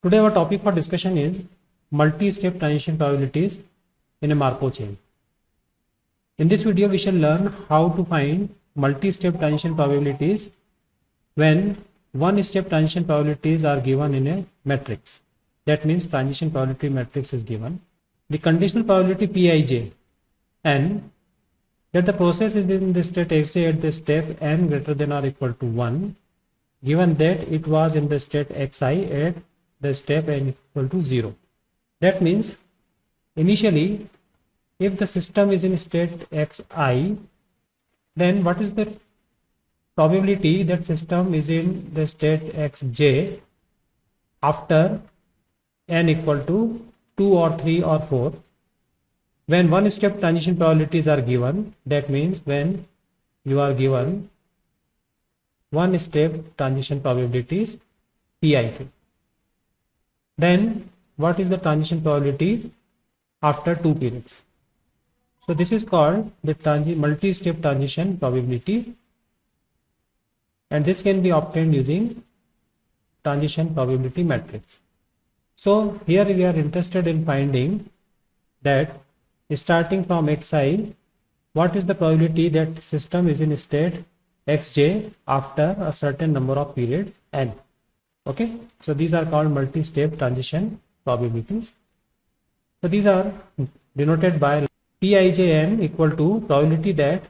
Today our topic for discussion is multi-step transition probabilities in a Markov chain. In this video we shall learn how to find multi-step transition probabilities when one-step transition probabilities are given in a matrix. That means transition probability matrix is given. The conditional probability Pij n that the process is in the state xj at the step n greater than or equal to 1 given that it was in the state xi at the step n equal to 0. That means initially if the system is in state xi, then what is the probability that system is in the state xj after n equal to 2 or 3 or 4? When one step transition probabilities are given, that means when you are given one step transition probabilities Pik, then what is the transition probability after 2 periods? So this is called the multi-step transition probability, and this can be obtained using transition probability matrix. So here we are interested in finding that starting from xi, what is the probability that system is in state xj after a certain number of period n. Okay, so these are called multi-step transition probabilities. So these are denoted by Pijn equal to probability that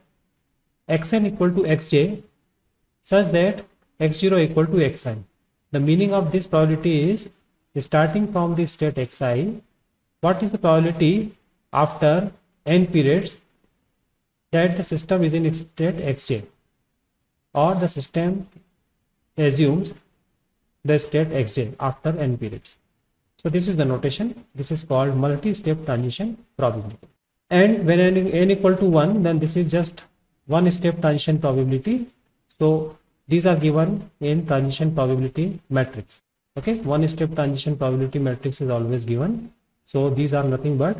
xn equal to xj such that x0 equal to xi. The meaning of this probability is starting from the state xi, what is the probability after n periods that the system is in state xj, or the system assumes the state xj after n periods. So this is the notation. This is called multi-step transition probability. And when n equal to 1, then this is just one step transition probability. So these are given in transition probability matrix. Okay, one step transition probability matrix is always given. So these are nothing but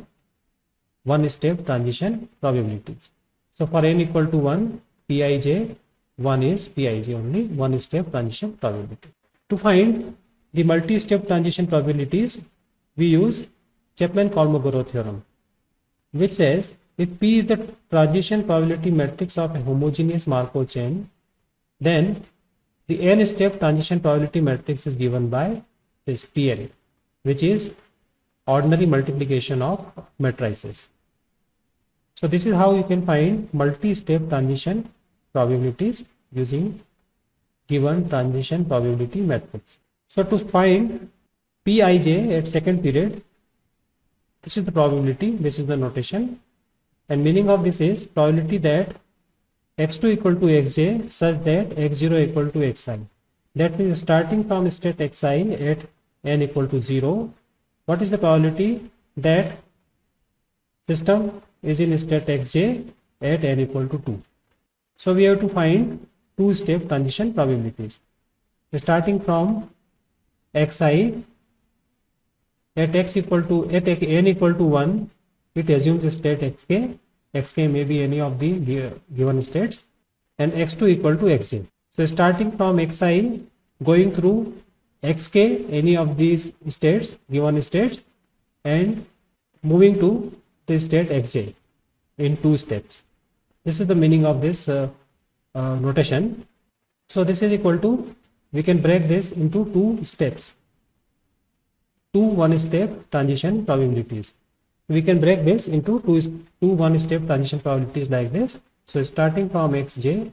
one step transition probabilities. So for n equal to 1, Pij 1 is Pij only, one step transition probability. To find the multi-step transition probabilities, we use Chapman-Kolmogorov theorem, which says if P is the transition probability matrix of a homogeneous Markov chain, then the n-step transition probability matrix is given by this PL, which is ordinary multiplication of matrices. So this is how you can find multi-step transition probabilities using given transition probability matrix. So to find Pij at second period, this is the probability, this is the notation, and meaning of this is probability that x2 equal to xj such that x0 equal to xi. That means starting from state xi at n equal to 0, what is the probability that system is in state xj at n equal to 2. So we have to find two-step transition probabilities. Starting from xi at n equal to 1, it assumes state xk. Xk may be any of the given states, and x2 equal to xj. So starting from xi, going through xk, any of these states, given states, and moving to the state xj in 2 steps. This is the meaning of this notation. So this is equal to, we can break this into 2 steps, 2 one-step transition probabilities. We can break this into two one-step transition probabilities like this. So starting from xi,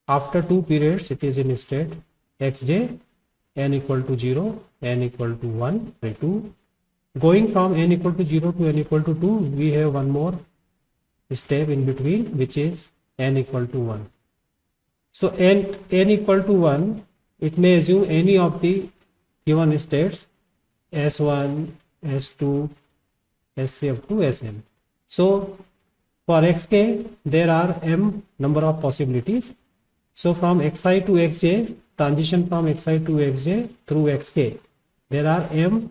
after 2 periods it is in state xj, n equal to 0, n equal to 1 by 2. Going from n equal to 0 to n equal to 2, we have one more step in between, which is n equal to 1. So n equal to 1, it may assume any of the given states s1, s2, s3 up to sn. So for xk there are m number of possibilities. So from xi to xj, transition from xi to xj through xk, there are m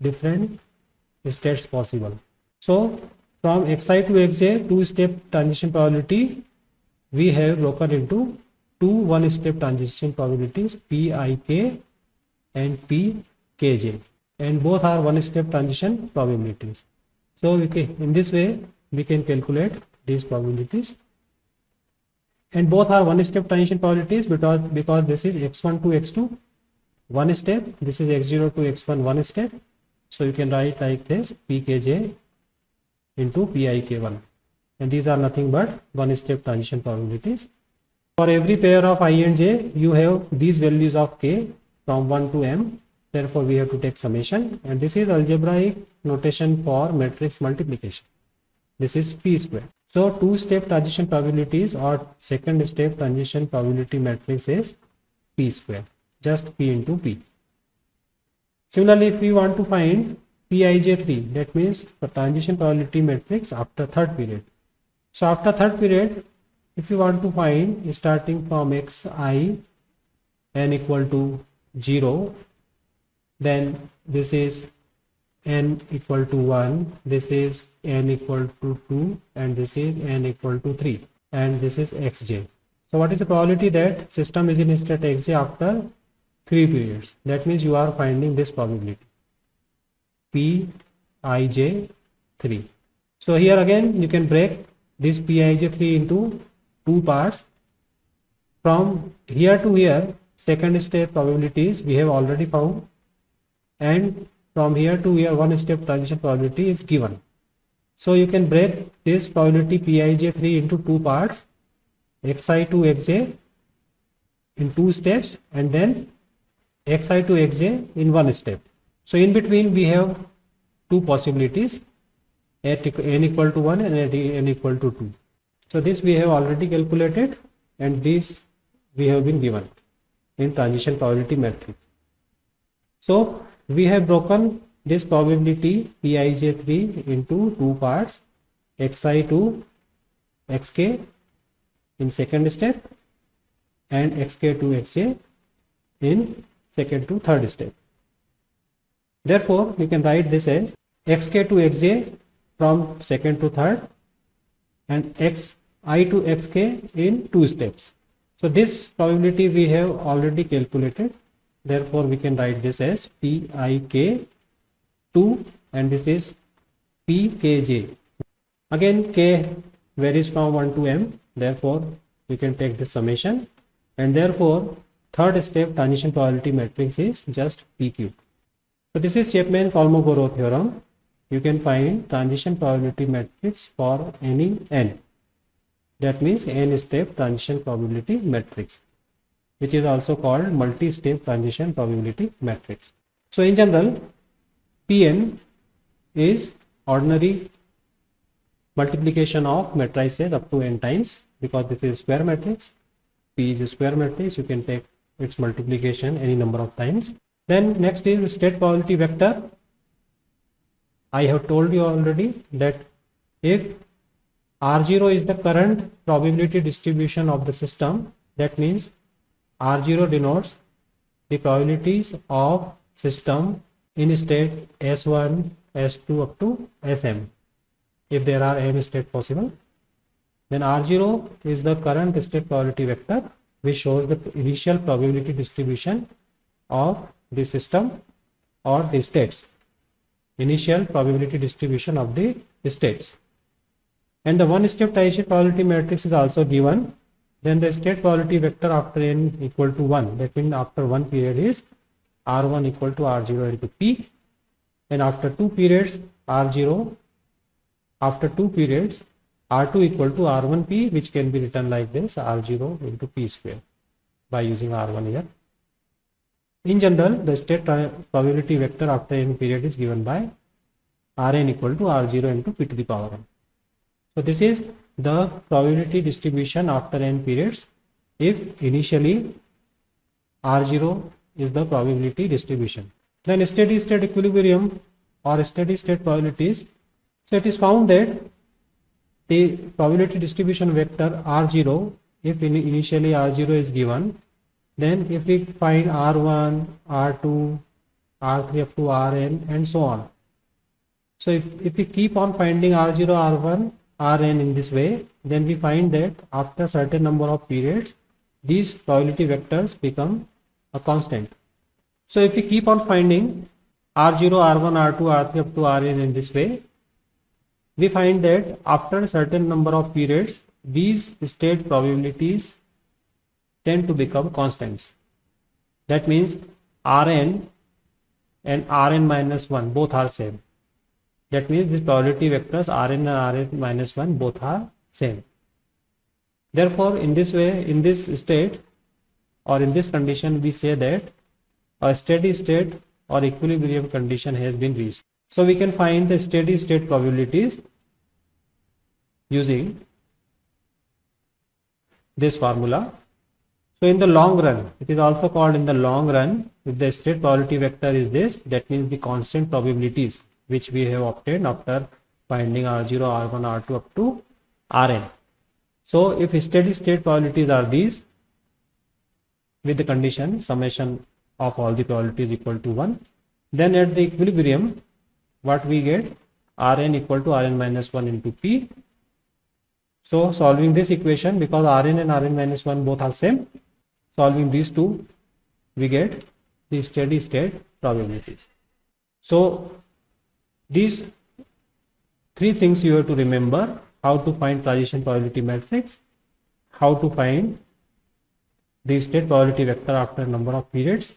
different states possible. So from xi to xj, two-step transition probability we have broken into two one-step transition probabilities, Pik and pkj, and both are one step transition probabilities. So in this way we can calculate these probabilities, and both are one step transition probabilities because this is x1 to x2 one step, this is x0 to x1 one step. So you can write like this, pkj into pik1, and these are nothing but one step transition probabilities. For every pair of I and j, you have these values of k from 1 to m. Therefore, we have to take summation, and this is algebraic notation for matrix multiplication. This is p square. So, two-step transition probabilities or second step transition probability matrix is p square, just p into p. Similarly, if we want to find pij3, that means the transition probability matrix after third period. So, after third period, if you want to find starting from xi n equal to 0, then this is n equal to 1, this is n equal to 2, and this is n equal to 3, and this is xj. So what is the probability that system is in state xj after 3 periods? That means you are finding this probability, pij3. So here again you can break this pij3 into two parts. From here to here, second step probabilities we have already found, and from here to here one step transition probability is given. So you can break this probability pij3 into two parts, xi to xj in two steps, and then xi to xj in one step. So in between we have two possibilities, n equal to 1 and n equal to 2. So this we have already calculated, and this we have been given in transition probability matrix. So we have broken this probability pij3 into two parts, xi to xk in second step and xk to xj in second to third step. Therefore, we can write this as xk to xj from second to third and xi to xk in two steps. So this probability we have already calculated. Therefore, we can write this as pik2, and this is pkj. Again, k varies from 1 to m. Therefore, we can take this summation, and therefore third step transition probability matrix is just pq. So this is Chapman-Kolmogorov theorem. You can find transition probability matrix for any n. That means n step transition probability matrix, which is also called multi-step transition probability matrix. So in general, Pn is ordinary multiplication of matrices up to n times, because this is square matrix. P is a square matrix, you can take its multiplication any number of times. Then next is state probability vector. I have told you already that if R0 is the current probability distribution of the system, that means R0 denotes the probabilities of system in state S1, S2 up to Sm, if there are m state possible. Then R0 is the current state probability vector, which shows the initial probability distribution of the system or the states, initial probability distribution of the states. And the one step transition probability matrix is also given. Then the state probability vector after n equal to 1, that means after one period is R1 equal to R0 into P, and after two periods R0, after two periods R2 equal to R1P, which can be written like this, R0 into P square by using R1 here. In general, the state probability vector after n period is given by Rn equal to R0 into P to the power n. So this is the probability distribution after n periods if initially R0 is the probability distribution. Then steady state equilibrium or steady state probabilities. So it is found that the probability distribution vector R0, if initially R0 is given, then if we find R1, R2, R3 up to Rn and so on. So if we keep on finding R0, R1, Rn in this way, then we find that after certain number of periods, these probability vectors become a constant. So if we keep on finding R0, R1, R2, R3 up to Rn in this way, we find that after a certain number of periods, these state probabilities tend to become constants. That means Rn and Rn minus 1 both are same. That means the probability vectors Rn and Rn minus 1 both are same. Therefore, in this way, in this state or in this condition, we say that a steady state or equilibrium condition has been reached. So we can find the steady state probabilities using this formula. So in the long run, it is also called in the long run, if the state probability vector is this, that means the constant probabilities which we have obtained after finding R0, R1, R2 up to Rn. So if steady state probabilities are these, with the condition summation of all the probabilities equal to 1, then at the equilibrium, what we get? Rn equal to Rn minus 1 into P. So solving this equation, because Rn and Rn minus 1 both are same, solving these two, we get the steady state probabilities. So these three things you have to remember: how to find transition probability matrix, how to find the state probability vector after a number of periods,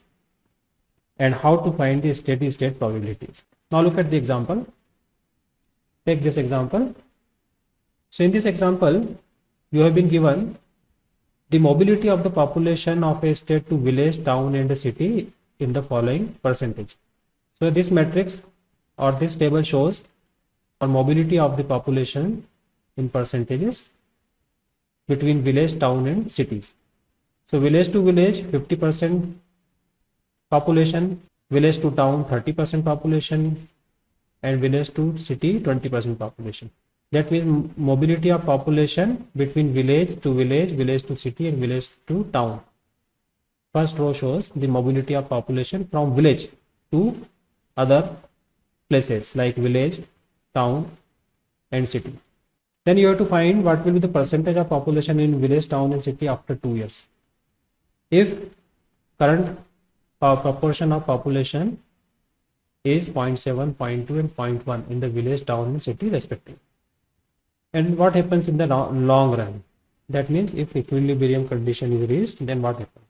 and how to find the steady state probabilities. Now look at the example. Take this example. So in this example, you have been given the mobility of the population of a state to village, town and a city in the following percentage. So this matrix or this table shows the mobility of the population in percentages between village, town and cities. So village to village 50% population, village to town 30% population, and village to city 20% population. That means mobility of population between village to village, village to city and village to town. First row shows the mobility of population from village to other places like village, town and city. Then you have to find what will be the percentage of population in village, town and city after 2 years. If current proportion of population is 0.7, 0.2 and 0.1 in the village, town and city respectively. And what happens in the long run? That means if equilibrium condition is reached, then what happens?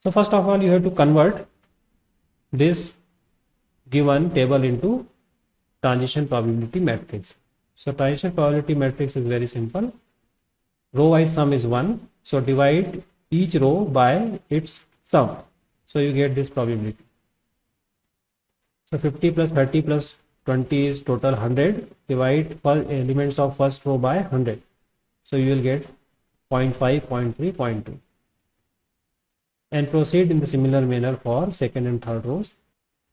So first of all, you have to convert this given table into transition probability matrix. So transition probability matrix is very simple. Row wise sum is 1. So divide each row by its sum. So you get this probability. So 50 plus 30 plus 20 is total 100. Divide elements of first row by 100. So you will get 0.5, 0.3, 0.2. And proceed in the similar manner for second and third rows.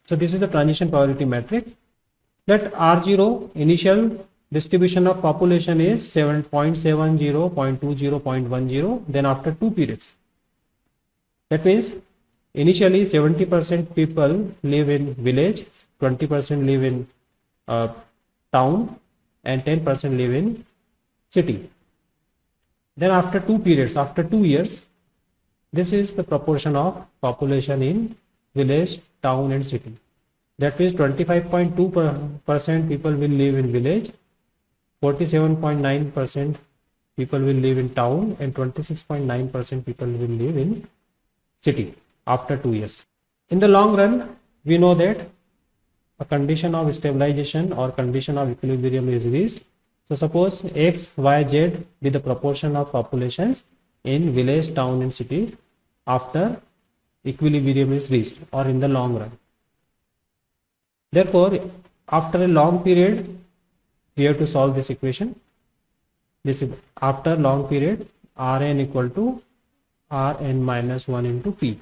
So this is the transition probability matrix. Let R0 initial distribution of population is 7.70, 0.20, 0.10. Then after 2 periods. That means initially 70% people live in village, 20% live in town and 10% live in city. Then after 2 periods, after 2 years, this is the proportion of population in village, town and city. That means 25.2% people will live in village, 47.9% people will live in town and 26.9% people will live in city after 2 years. In the long run, we know that a condition of stabilization or condition of equilibrium is reached. So suppose X, Y, Z be the proportion of populations in village, town and city after equilibrium is reached or in the long run. Therefore, after a long period, we have to solve this equation. This is after long period, Rn equal to Rn minus 1 into P.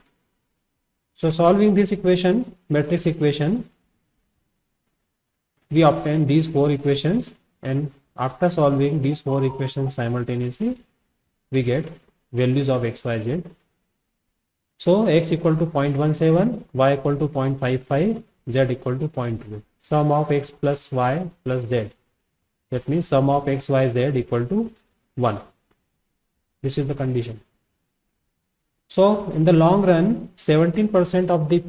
So solving this equation, matrix equation, we obtain these 4 equations, and after solving these 4 equations simultaneously, we get values of x, y, z. So x equal to 0.17, y equal to 0.55, z equal to 0.2. Sum of x plus y plus z. That means sum of x, y, z equal to 1. This is the condition. So in the long run, 17% of the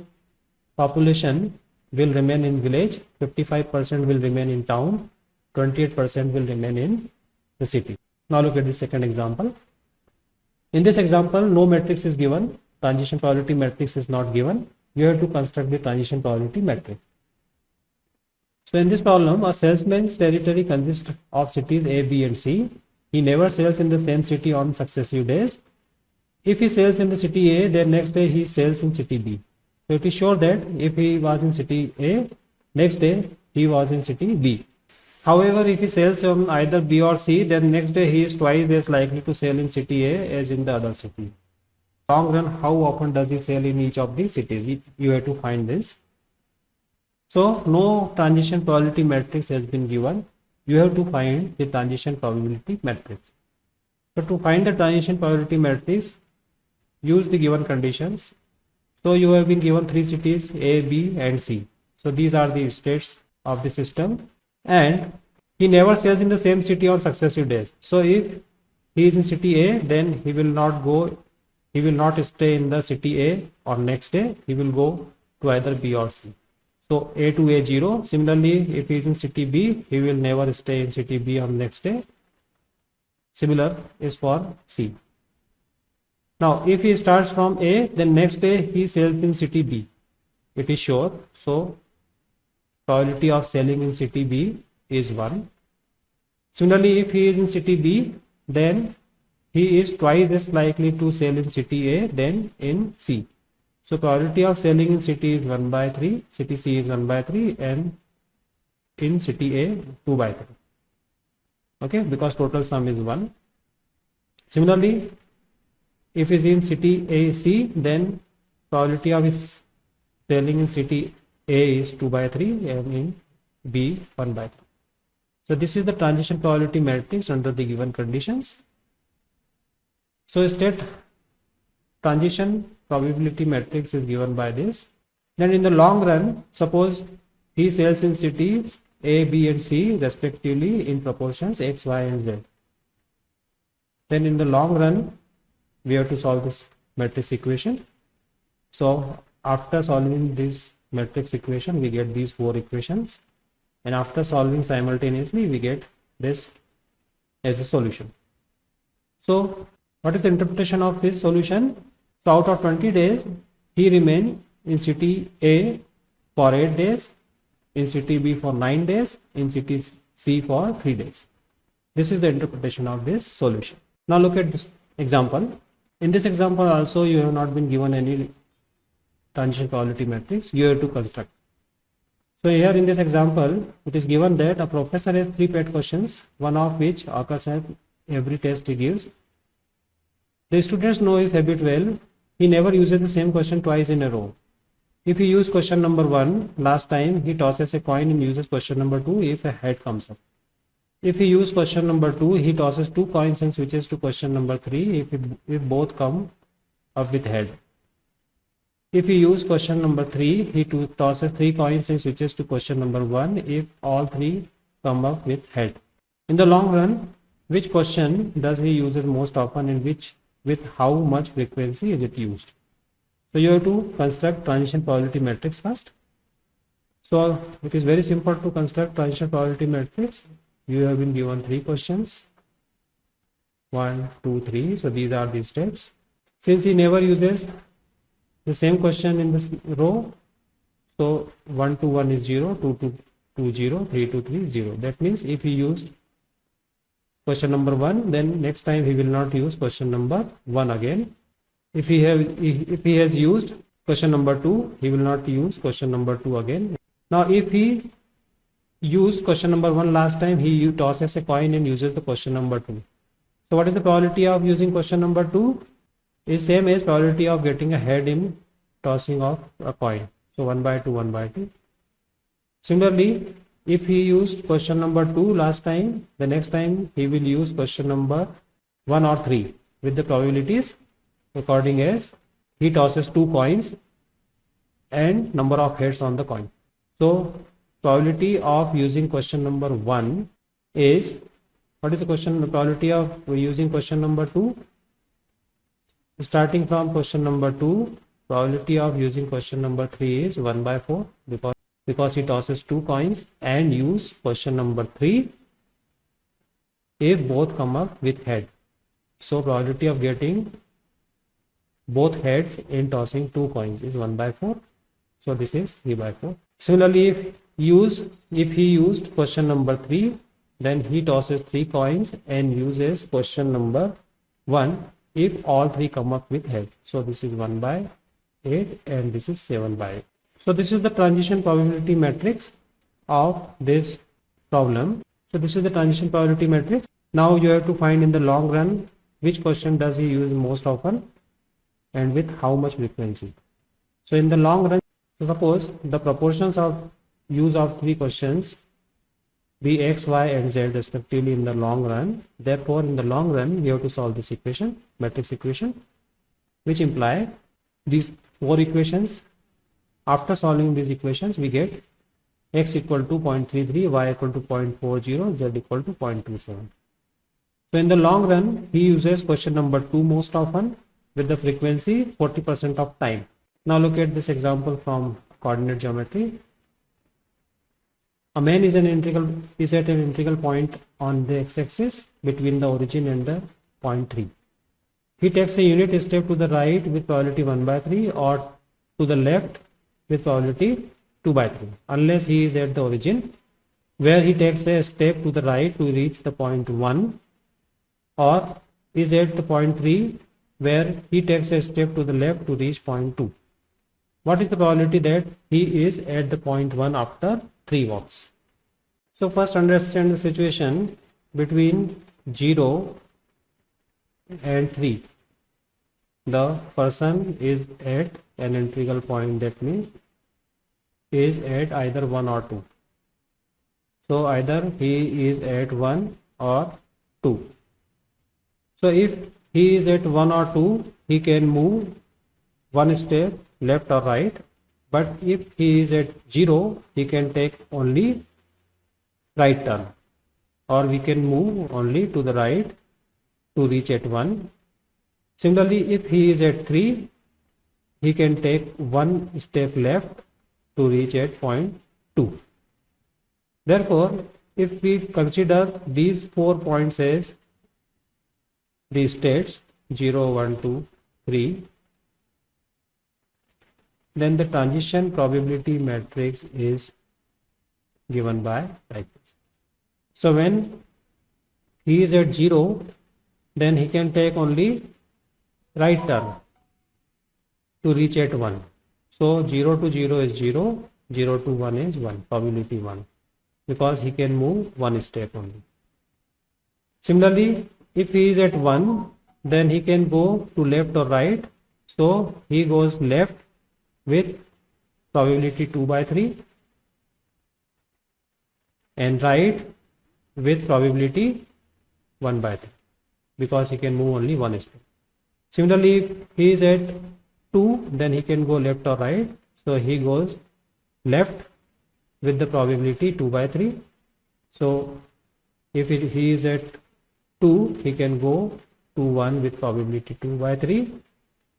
population will remain in village, 55% will remain in town, 28% will remain in the city. Now look at the second example. In this example, no matrix is given, transition probability matrix is not given. You have to construct the transition probability matrix. So in this problem, a salesman's territory consists of cities A, B and C. He never sells in the same city on successive days. If he sells in the city A, then next day he sells in city B. So it is sure that if he was in city A, next day he was in city B. However, if he sells on either B or C, then next day he is twice as likely to sell in city A as in the other city. Long run, how often does he sell in each of the cities? You have to find this. So no transition probability matrix has been given. You have to find the transition probability matrix. So to find the transition probability matrix, use the given conditions. So you have been given three cities A, B and C. So these are the states of the system, and he never sells in the same city on successive days. So if he is in city A, then he will not stay in the city A on next day. He will go to either B or C. So A to A0. Similarly, if he is in city B, he will never stay in city B on next day. Similar is for C. Now, if he starts from A, then next day he sells in city B. It is sure. So probability of selling in city B is 1. Similarly, if he is in city B, then he is twice as likely to sell in city A than in C. So probability of selling in city is 1 by 3, city C is 1 by 3 and in city A 2 by 3. Okay, because total sum is 1. Similarly, if is in city A C, then probability of his selling in city A is 2 by 3 and in B 1 by 3. So this is the transition probability matrix under the given conditions. So state transition probability matrix is given by this. Then in the long run, suppose he sells in cities A, B and C respectively in proportions X, Y and Z. Then in the long run, we have to solve this matrix equation. So after solving this matrix equation, we get these four equations, and after solving simultaneously, we get this as the solution. So what is the interpretation of this solution? So out of 20 days, he remained in city A for 8 days, in city B for 9 days, in city C for 3 days. This is the interpretation of this solution. Now look at this example. In this example also, you have not been given any transition probability matrix. You have to construct. So here in this example, it is given that a professor has 3 pet questions, one of which occurs at every test he gives. The students know his habit well. He never uses the same question twice in a row. If he used question number 1 last time, he tosses a coin and uses question number 2 if a head comes up. If he used question number 2, he tosses 2 coins and switches to question number 3 if both come up with head. If he used question number 3, he tosses 3 coins and switches to question number 1 if all 3 come up with head. In the long run, which question does he uses most often and with how much frequency is it used? So you have to construct transition probability matrix first. So it is very simple to construct transition probability matrix. You have been given 3 questions, 1, 2, 3. So these are the states. Since he never uses the same question in this row, so 1 to 1 is 0, 2 to 2 0, 3 to 3 0. That means if he used question number 1, then next time he will not use question number 1 again. If he has used question number 2, he will not use question number 2 again. Now if he used question number 1 last time, he tosses a coin and uses the question number 2. So what is the probability of using question number 2? Is same as probability of getting a head in tossing of a coin. So 1 by 2, 1 by 2. Similarly, if he used question number 2 last time, the next time he will use question number 1 or 3 with the probabilities according as he tosses 2 coins and number of heads on the coin. So probability of using question number 1 is, what is the probability of using question number 2? Starting from question number 2, probability of using question number 3 is 1 by 4 because he tosses 2 coins and use question number 3 if both come up with head. So probability of getting both heads in tossing 2 coins is 1 by 4. So this is 3 by 4. Similarly, if he used question number 3, then he tosses 3 coins and uses question number 1 if all 3 come up with head. So this is 1 by 8 and this is 7 by 8. So this is the transition probability matrix of this problem. So this is the transition probability matrix. Now you have to find in the long run which question does he use most often and with how much frequency. So in the long run, suppose the proportions of use of 3 questions be x, y and z respectively in the long run. Therefore in the long run we have to solve this equation, matrix equation, which imply these 4 equations. After solving these equations we get x equal to 0.33, y equal to 0.40, z equal to 0.27. So in the long run he uses question number 2 most often with the frequency 40% of time. Now look at this example from coordinate geometry. A man is at an integral point on the x-axis between the origin and the point 3. He takes a unit step to the right with probability 1 by 3 or to the left with probability 2 by 3 unless he is at the origin, where he takes a step to the right to reach the point 1, or is at the point 3 where he takes a step to the left to reach point 2. What is the probability that he is at the point 1 after 3 walks? So first understand the situation between 0 and 3. The person is at an integral point, that means is at either 1 or 2. So either he is at 1 or 2. So if he is at 1 or 2, he can move 1 step left or right, but if he is at 0, he can take only right turn, or we can move only to the right to reach at 1. Similarly, if he is at 3, he can take 1 step left to reach at point 2. Therefore, if we consider these 4 points as the states 0, 1, 2, 3, then the transition probability matrix is given by like this. So when he is at 0, then he can take only right turn to reach at 1. So 0 to 0 is 0, 0 to 1 is 1, probability 1, because he can move 1 step only. Similarly, if he is at 1, then he can go to left or right. So he goes left with probability 2 by 3 and right with probability 1 by 3, because he can move only 1 step. Similarly, if he is at 2, then he can go left or right. So he goes left with the probability 2 by 3. So if he is at 2, he can go to 1 with probability 2 by 3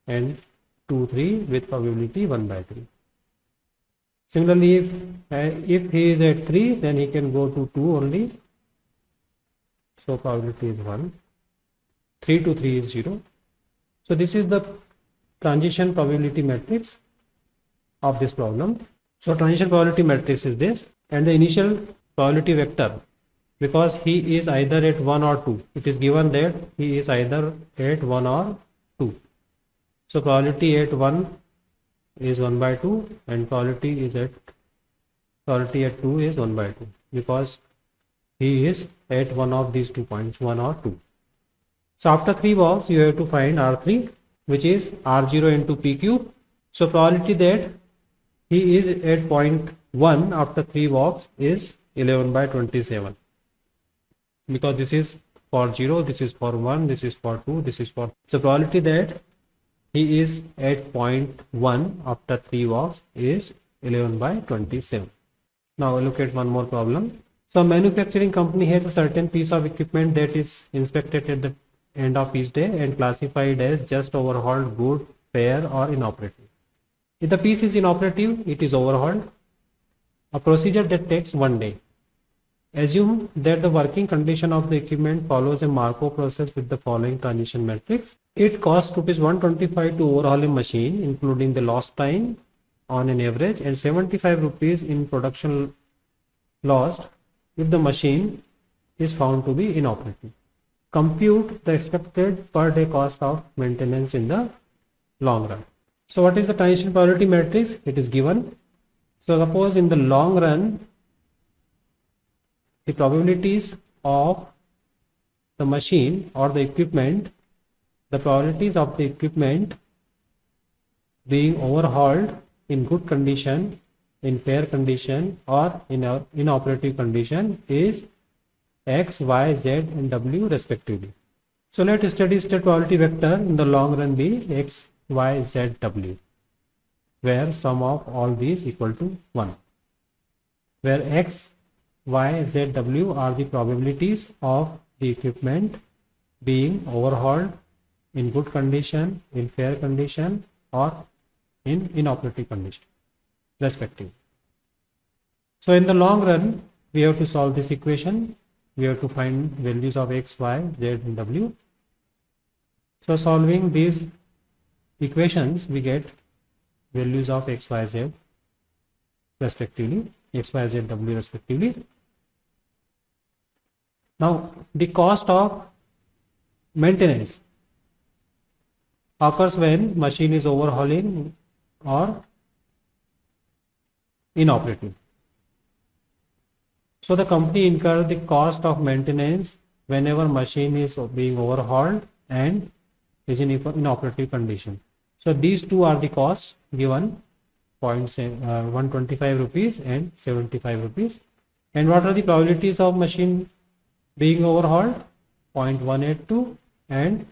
and 2, 3 with probability 1 by 3. Similarly, if he is at 3, then he can go to 2 only. So probability is 1. 3 to 3 is 0. So this is the transition probability matrix of this problem. So transition probability matrix is this, and the initial probability vector, because he is either at 1 or 2. It is given that he is either at 1 or 2. So probability at 1 is 1 by 2 and probability at 2 is 1 by 2, because he is at one of these 2 points, 1 or 2. So after 3 walks you have to find R3, which is R0 into P cube. So probability that he is at point 1 after 3 walks is 11 by 27, because this is for 0, this is for 1, this is for 2, this is for. So probability that he is at point 1 after 3 walks is 11 by 27. Now look at one more problem. So a manufacturing company has a certain piece of equipment that is inspected at the end of each day and classified as just overhauled, good, fair or inoperative. If the piece is inoperative, it is overhauled, a procedure that takes 1 day. Assume that the working condition of the equipment follows a Markov process with the following transition matrix. It costs rupees 125 to overhaul a machine, including the lost time on an average, and 75 rupees in production lost if the machine is found to be inoperative. Compute the expected per day cost of maintenance in the long run. So what is the transition probability matrix? It is given. So suppose in the long run, the probabilities of the machine or the equipment, the probabilities of the equipment being overhauled in good condition, in fair condition or in inoperative condition is X, Y, Z and W respectively. So let steady state probability vector in the long run be X, Y, Z, W, where sum of all these equal to 1, where X, Y, Z, W are the probabilities of the equipment being overhauled in good condition, in fair condition or in inoperative condition respectively. So in the long run, we have to solve this equation. We have to find values of X, Y, Z and W. So solving these equations, we get values of X, Y, Z respectively, X, Y, Z, W respectively. Now the cost of maintenance occurs when machine is overhauling or inoperative. So the company incurs the cost of maintenance whenever machine is being overhauled and is in inoperative condition. So these two are the costs given, 125 rupees and 75 rupees. And what are the probabilities of machine being overhauled? 0.182 and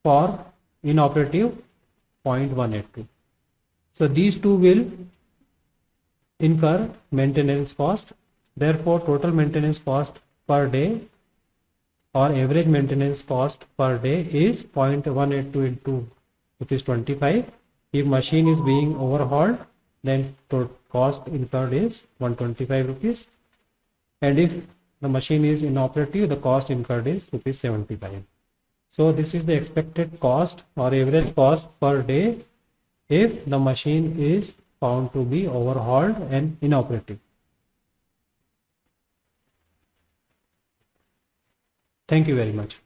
for inoperative 0.182. So these two will incur maintenance cost. Therefore, total maintenance cost per day or average maintenance cost per day is 0.182 into rupees 25. If machine is being overhauled, then cost incurred is 125 rupees. And if the machine is inoperative, the cost incurred is rupees 75. So this is the expected cost or average cost per day if the machine is found to be overhauled and inoperative. Thank you very much.